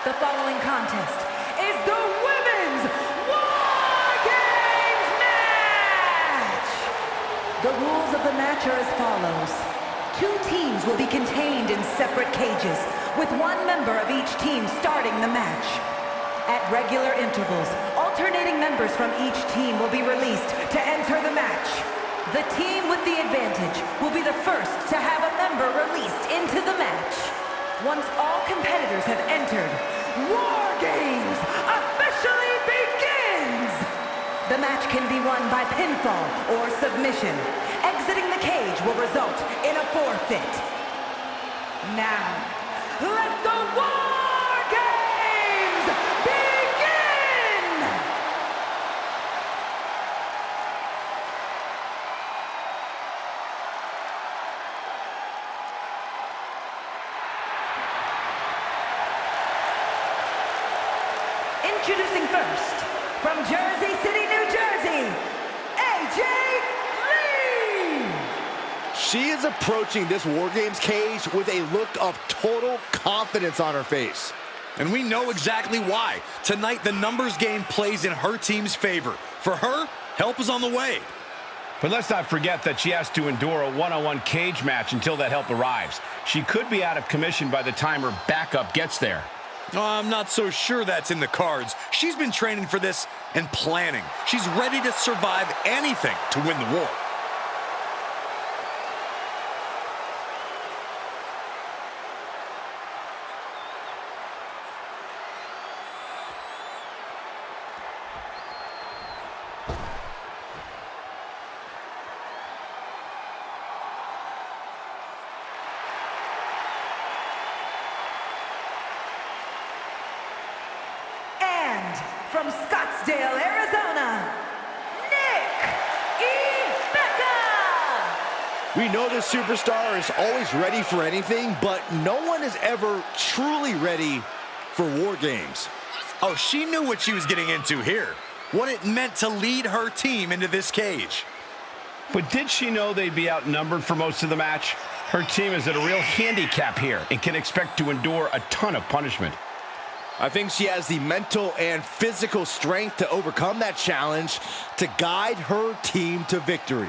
The following contest is the Women's War Games match! The rules of the match are as follows. 2 teams will be contained in separate cages, with 1 member of each team starting the match. At regular intervals, alternating members from each team will be released to enter the match. The team with the advantage will be the first to have a member released into the match. Once all competitors have entered, War Games officially begins! The match can be won by pinfall or submission. Exiting the cage will result in a forfeit. Now, let the War Games begin! Introducing first, from Jersey City, New Jersey, AJ Lee! She is approaching this War Games cage with a look of total confidence on her face. And we know exactly why. Tonight, the numbers game plays in her team's favor. For her, help is on the way. But let's not forget that she has to endure a one-on-one cage match until that help arrives. She could be out of commission by the time her backup gets there. I'm not so sure that's in the cards. She's been training for this and planning. She's ready to survive anything to win the war. From Scottsdale, Arizona, Nick We know this superstar is always ready for anything, but no one is ever truly ready for War Games. Oh, she knew what she was getting into here. What it meant to lead her team into this cage. But did she know they'd be outnumbered for most of the match? Her team is at a real handicap here and can expect to endure a ton of punishment. I think she has the mental and physical strength to overcome that challenge to guide her team to victory.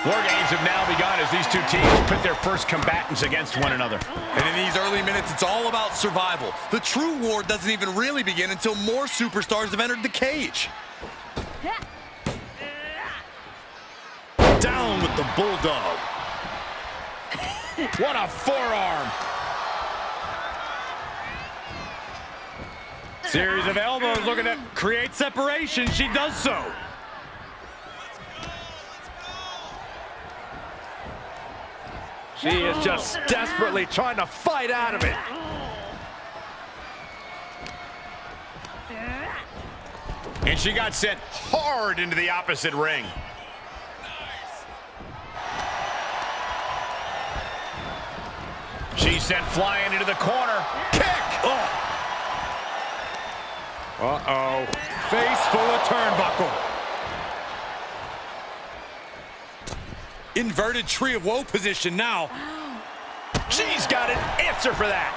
War Games have now begun as these 2 teams put their first combatants against one another. And in these early minutes, it's all about survival. The true war doesn't even really begin until more superstars have entered the cage. Down with the Bulldog. What a forearm. Series of elbows looking to create separation. She does so. She is just desperately trying to fight out of it. And she got sent hard into the opposite ring. She's sent flying into the corner. Kick! Oh. Uh-oh. Face full of turnbuckle. Inverted tree of woe position now. She's got an answer for that.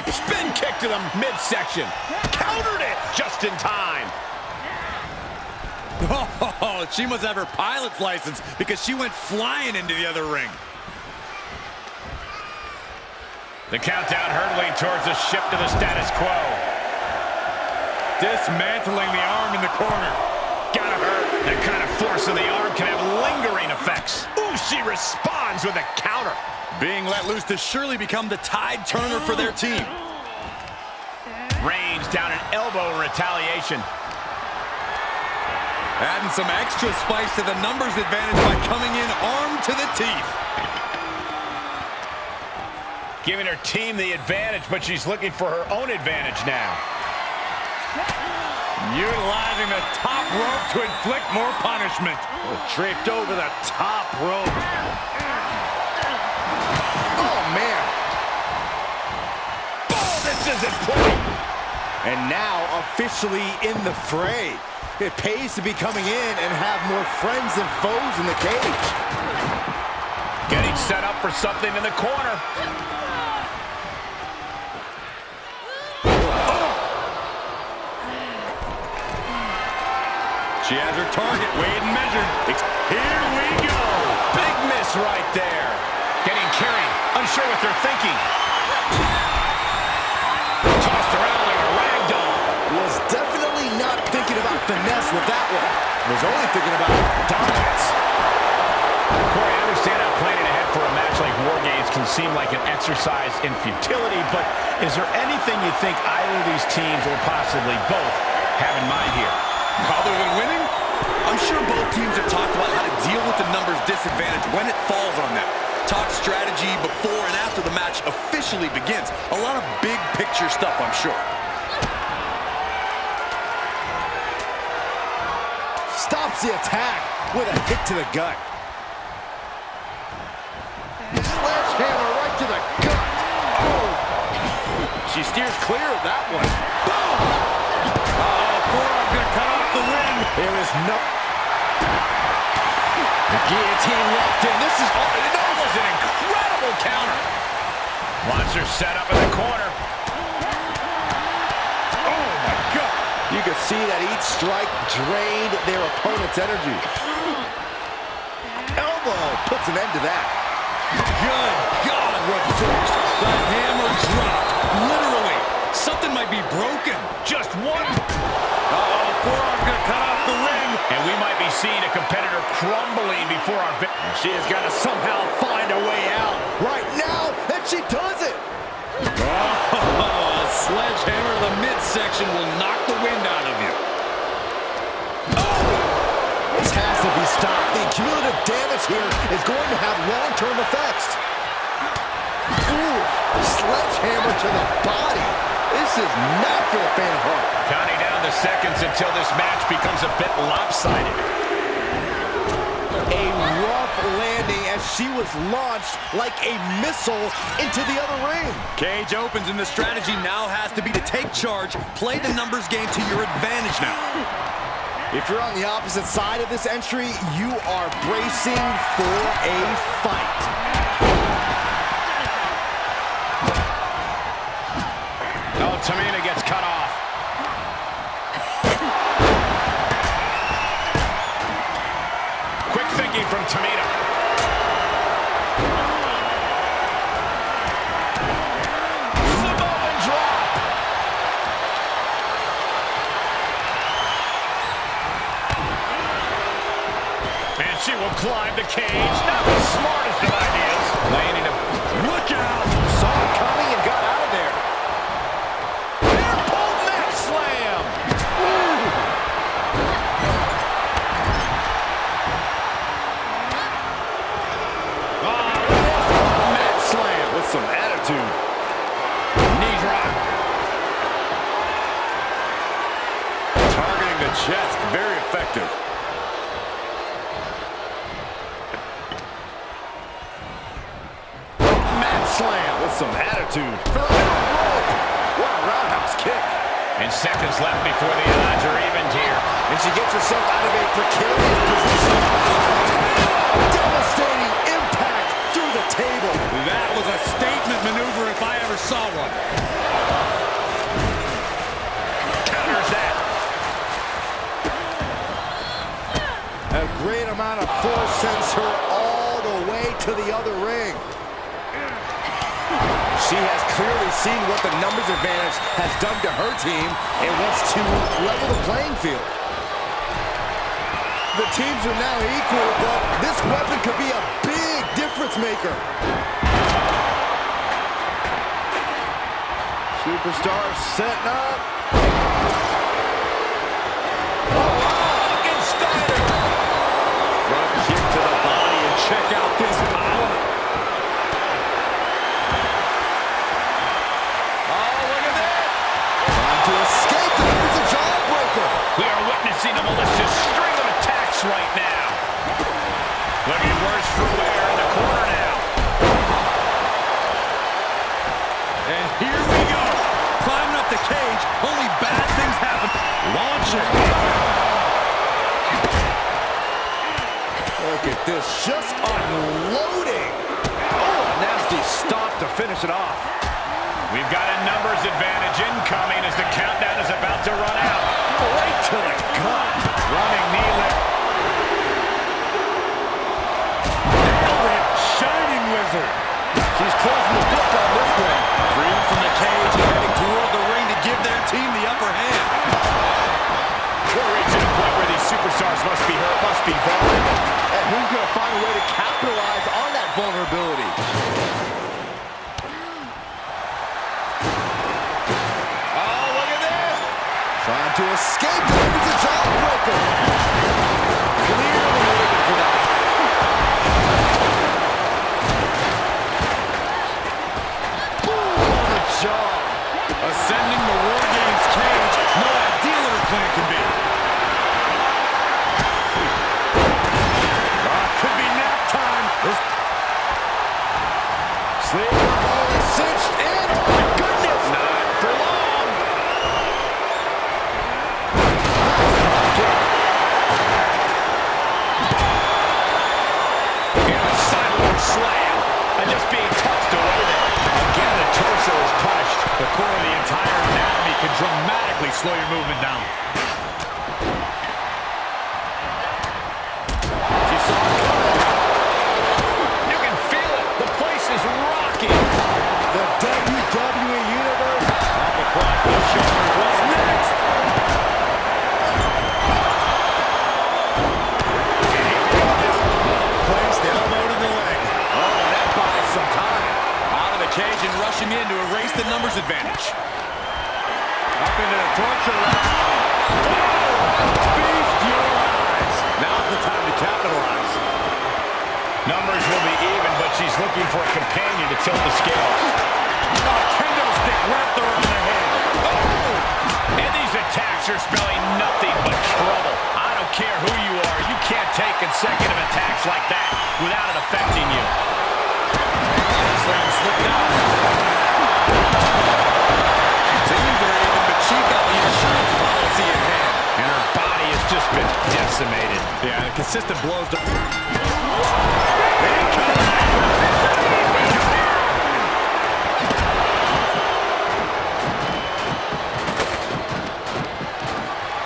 Spin kick to the midsection. Countered it just in time. Oh, she must have her pilot's license because she went flying into the other ring. The countdown hurtling towards a shift to the status quo. Dismantling the arm in the corner. Gotta hurt. That kind of force in the arm can have lingering effects. Ooh, she responds with a counter. Being let loose to surely become the tide turner for their team. Range down an elbow in retaliation. Adding some extra spice to the numbers advantage by coming in armed to the teeth. Giving her team the advantage, but she's looking for her own advantage now. Utilizing the top rope to inflict more punishment. Draped over the top rope. Oh, man. Oh, this isn't pretty. And now officially in the fray. It pays to be coming in and have more friends than foes in the cage. Getting set up for something in the corner. She has her target weighed and measured. Here we go. Big miss right there. Getting carried, unsure what they're thinking. Tossed around like a rag doll. Was definitely not thinking about finesse with that one. Was only thinking about dominance. Corey, I understand how planning ahead for a match like War Games can seem like an exercise in futility, but is there anything you think either of these teams, or possibly both, have in mind here? Other than winning, I'm sure both teams have talked about how to deal with the numbers disadvantage when it falls on them. Talk strategy before and after the match officially begins. A lot of big picture stuff, I'm sure. Stops the attack with a hit to the gut. Sledgehammer right to the gut. Oh! She steers clear of that one. Boom! Forearm gonna cut off the ring. There is no... The guillotine locked in. This is... Oh, that was an incredible counter. Monster set up in the corner. Oh, my God. You can see that each strike drained their opponent's energy. Elbow puts an end to that. Good God, reversed. The hammer dropped. Literally. Something might be broken. Just one. Uh-oh, forearm gonna cut off the ring. And we might be seeing a competitor crumbling before our victory. She has got to somehow find a way out right now, and she does it. Oh, a sledgehammer to the midsection will knock the wind out of you. This has to be stopped. The cumulative damage here is going to have long-term effects. Ooh, sledgehammer to the body. This is not for the faint of heart. Counting down the seconds until this match becomes a bit lopsided. A rough landing as she was launched like a missile into the other ring. Cage opens and the strategy now has to be to take charge, play the numbers game to your advantage now. If you're on the opposite side of this entry, you are bracing for a fight. Oh, Tamina gets cut off. Quick thinking from Tamina. Samoan drop. And she will climb the cage. Not the smartest of ideas. Landing a... Look out! Saw it coming and got out of there. Airpole neck slam. Mat slam with some attitude. Knee drop. Targeting the chest, very effective. Mat slam with some attitude. What a roundhouse kick. And seconds left before the odds are evened here. And she gets herself out of a precarious position. Devastating impact through the table. That was a statement maneuver if I ever saw one. Counters that. A great amount of force sends her all the way to the other ring. She has clearly seen what the numbers advantage has done to her team and wants to level the playing field. The teams are now equal, but this weapon could be a big difference maker. Superstar setting up. Front kick to the body and check out this power. Oh, look at that. Trying to escape. It's a jawbreaker. We are witnessing a malicious finish it off. We've got a numbers advantage incoming as the countdown is about to run out. Right to the gut. Running knee lift. Nailed it. Shining Wizard. She's closing the book on this one. Freed from the cage and heading toward the ring to give their team the upper hand. We're reaching a point where these superstars must be hurt, must be vulnerable. And who's going to find a way to capitalize on that vulnerability? Oh, look at this. Trying to escape. It's a jawbreaker. Clearly waiting for that. Boom on the jaw. Ascending the War Games cage. No idea what her plan can be. Could be nap time. Sleeper hold cinched in. Oh my goodness. Not for long. And a sidewalk slam. And just being touched away there. Again, the torso is punished. The core of the entire anatomy can dramatically slow your movement down. She saw it coming. You can feel it. The place is rocking. The WWE Universe. Up across the shoulders. What's next? And here we go. Placed elbow to the leg. Oh, that buys some time. Out of the cage and rushing in to erase the numbers advantage. Up into the torture rack. Feast your eyes. Now's the time to capitalize. Numbers will be even, but she's looking for a companion to tilt the scales. Oh, kendo stick wrapped around the head. Oh! And these attacks are spelling nothing but trouble. I don't care who you are. You can't take consecutive attacks like that without it affecting you. Slam slipped out. Teams are even, but she got the insurance policy in hand. And her body has just been decimated. Yeah, the consistent blows to...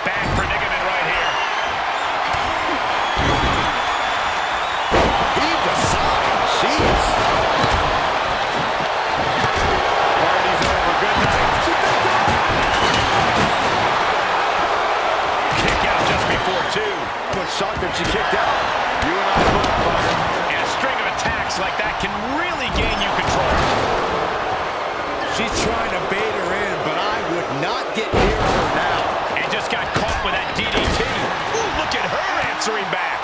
Back predicament right here. Heaved aside. Jeez. Party's over. Good night. Kick out just before two. Was shocked that she kicked out. You and I both, partner. And a string of attacks like that can really gain you control. She's trying to bait her in, but I would not get near her now. And just got caught with that DDT. Ooh, look at her answering back.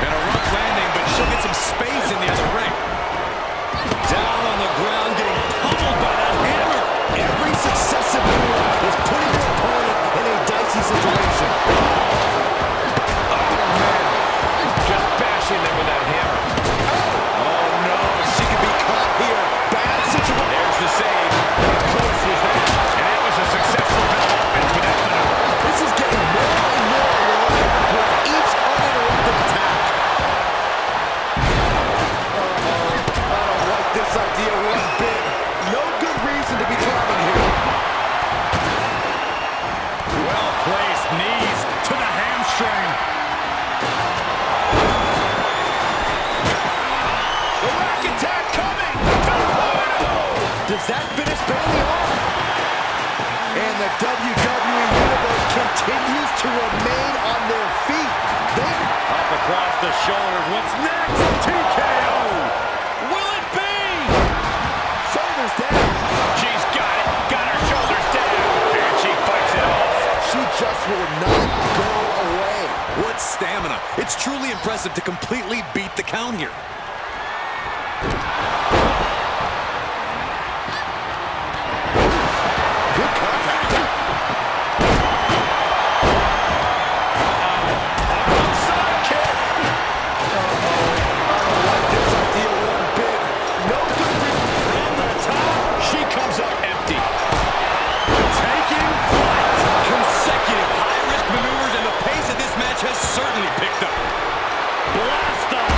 And a rough landing, but she'll get some space in the other ring. Down on the ground, getting pummeled by that hammer. Every successive move is putting her opponent in a dicey situation. Oh, man. Just bashing them with that hammer. Oh no, she could be caught here. Bad situation. There's the save. How close was that? And that was a successful bit of offense with that maneuver. This is getting more and more alive with each uninterrupted attack. I don't like this idea one bit. No good reason to be climbing here. Well-placed knees to the hamstring. The rack attack coming. Does that finish Bailey off? And the WWE Universe continues to remain on their feet. Up across the shoulders. What's next? TKO. Will it be? Shoulders down. She's got it. Got her shoulders down. And she fights it off. She just will not go away. What stamina. It's truly impressive to completely beat the count here. Good contact. Side kick. I don't like this idea one bit. No good reason. From the top. She comes up empty. Taking flight. Consecutive high-risk maneuvers, and the pace of this match has certainly picked up. Blast off.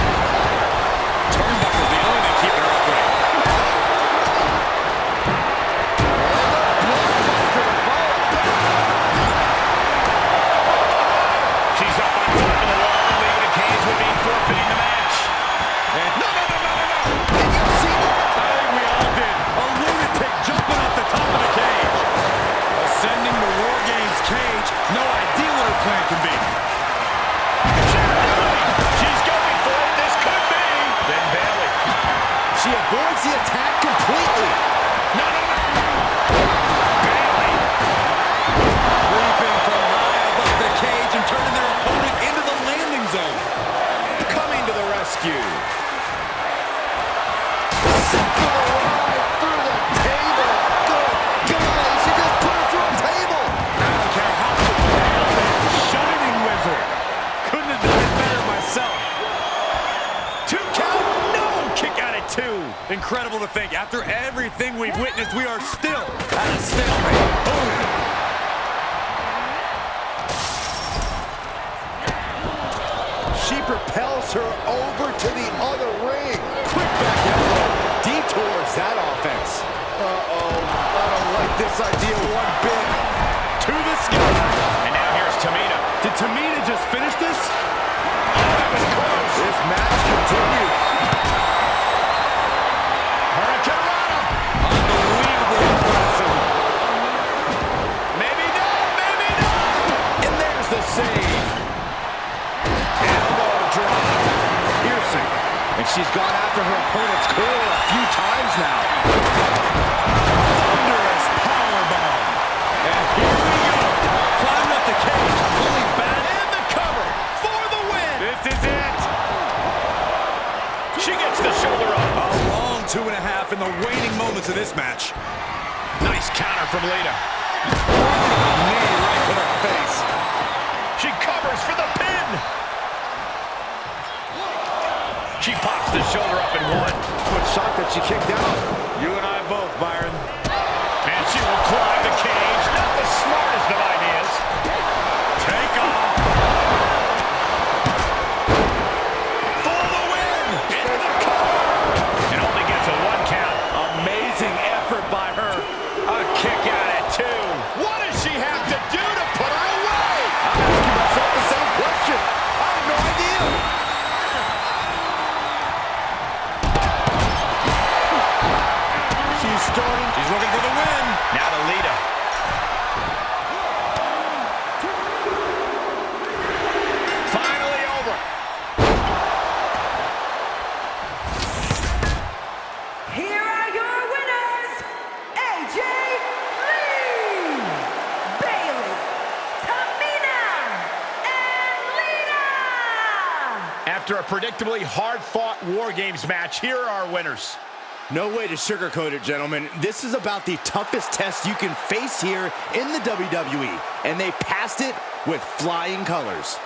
rescue. Set for the ride through the table. Good God, she just put her through a table. I don't care how much shining wizard. Couldn't have done it better myself. 2 count, no! Kick out at 2. Incredible to think, after everything we've witnessed, we are still at a stalemate. Boom. She propels her over to the other ring. Quick back elbow. Detours that offense. Uh-oh. I don't like this idea one bit. To the skin. And now here's Tamina. Did Tamina just finish this? Oh, that was close. This match continues. Hurricanrana. Unbelievably impressive. Maybe not, maybe not. And there's the save. Elbow drop. Piercing. And she's gone after her opponent's core a few times now. Thunderous powerbomb. And here we go. Climbing up the cage. Pulling back. And the cover for the win. This is it. She gets the shoulder up. A long 2.5 in the waning moments of this match. Nice counter from Lita. Knee right to the face. She covers for the pin. She pops the shoulder up in 1. What shock that she kicked out. You and I both, Byron. And she will climb the cage. Not the smartest of ideas. Take off. For the win. Into the cover. And only gets a 1 count. Amazing effort by her. A kick out at 2. What does she have to do to put her away? I'm asking myself the same question. I have no idea. She's starting. She's looking for the win. Now to Lita. Finally over. Here are your winners, AJ Lee, Bailey, Tamina, and Lita. After a predictably hard-fought War Games match, here are our winners. No way to sugarcoat it, gentlemen. This is about the toughest test you can face here in the WWE, and they passed it with flying colors.